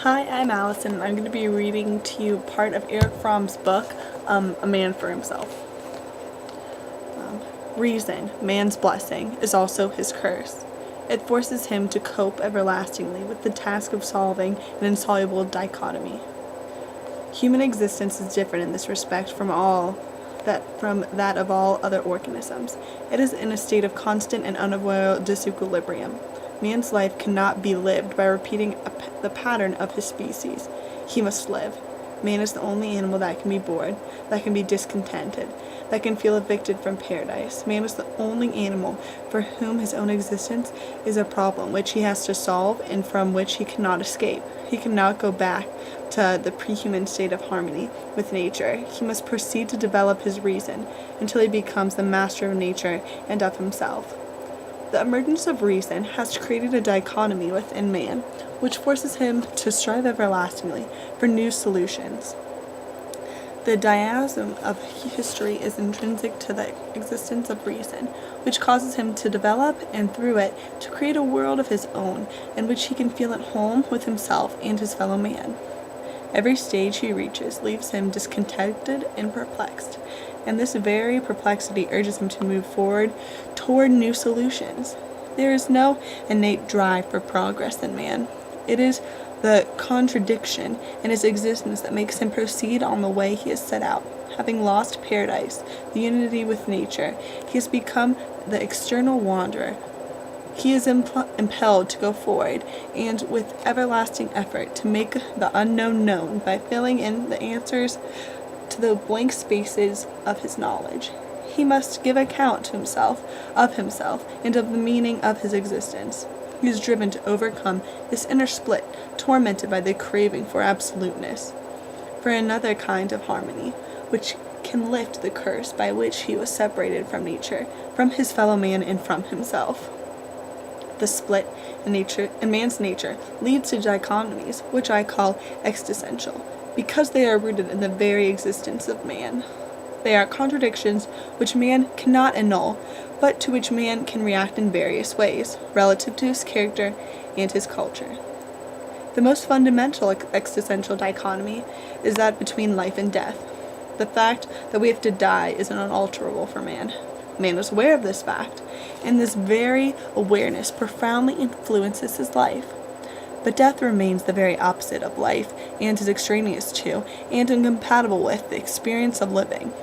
Hi, I'm Allyson, and I'm going to be reading to you part of Erich Fromm's book, A Man for Himself. Reason, man's blessing, is also his curse. It forces him to cope everlastingly with the task of solving an insoluble dichotomy. Human existence is different in this respect from that of all other organisms. It is in a state of constant and unavoidable disequilibrium. Man's life cannot be lived by repeating the pattern of his species. He must live. Man is the only animal that can be bored, that can be discontented, that can feel evicted from paradise. Man is the only animal for whom his own existence is a problem which he has to solve and from which he cannot escape. He cannot go back to the pre-human state of harmony with nature. He must proceed to develop his reason until he becomes the master of nature and of himself. The emergence of reason has created a dichotomy within man, which forces him to strive everlastingly for new solutions. The diaism of history is intrinsic to the existence of reason, which causes him to develop and through it to create a world of his own in which he can feel at home with himself and his fellow man. Every stage he reaches leaves him discontented and perplexed, and this very perplexity urges him to move forward toward new solutions. There is no innate drive for progress in man. It is the contradiction in his existence that makes him proceed on the way he has set out. Having lost paradise, the unity with nature, he has become the external wanderer. He is impelled to go forward, and with everlasting effort to make the unknown known by filling in the answers to the blank spaces of his knowledge. He must give account to himself, and of the meaning of his existence. He is driven to overcome this inner split, tormented by the craving for absoluteness, for another kind of harmony, which can lift the curse by which he was separated from nature, from his fellow man, and from himself. The split in man's nature leads to dichotomies, which I call existential, because they are rooted in the very existence of man. They are contradictions which man cannot annul, but to which man can react in various ways, relative to his character and his culture. The most fundamental existential dichotomy is that between life and death. The fact that we have to die is unalterable for man. Man is aware of this fact, and this very awareness profoundly influences his life. But death remains the very opposite of life, and is extraneous to, and incompatible with, the experience of living.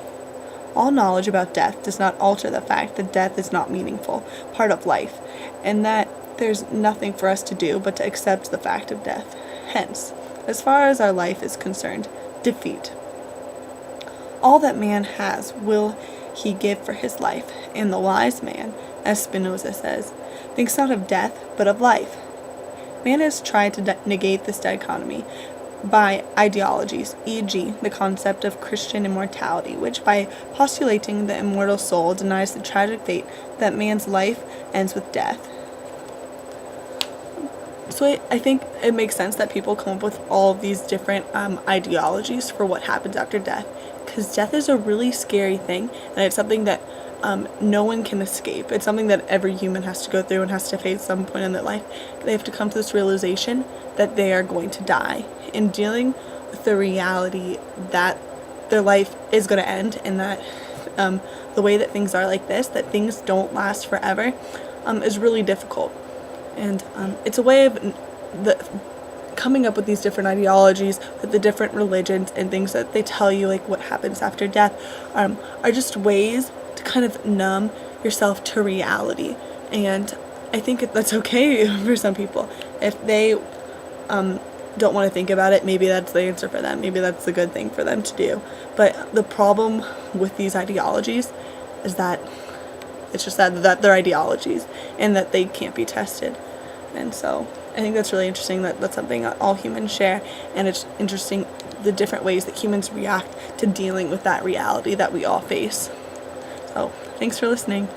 All knowledge about death does not alter the fact that death is not meaningful, part of life, and that there's nothing for us to do but to accept the fact of death. Hence, as far as our life is concerned, defeat. All that man has will he give for his life, and the wise man, as Spinoza says, thinks not of death, but of life. Man has tried to negate this dichotomy by ideologies, e.g., the concept of Christian immortality, which by postulating the immortal soul denies the tragic fate that man's life ends with death. So I think it makes sense that people come up with all of these different ideologies for what happens after death, because death is a really scary thing, and it's something that no one can escape. It's something that every human has to go through and has to face at some point in their life. They have to come to this realization that they are going to die, and dealing with the reality that their life is going to end, and that the way that things are like this, that things don't last forever, is really difficult. And it's a way of coming up with these different ideologies with the different religions and things that they tell you, like what happens after death, are just ways to kind of numb yourself to reality. And I think that's okay for some people. If they don't want to think about it, maybe that's the answer for them. Maybe that's the good thing for them to do. But the problem with these ideologies is that it's just that they're ideologies and that they can't be tested. And so I think that's really interesting that that's something that all humans share, and it's interesting the different ways that humans react to dealing with that reality that we all face. So thanks for listening.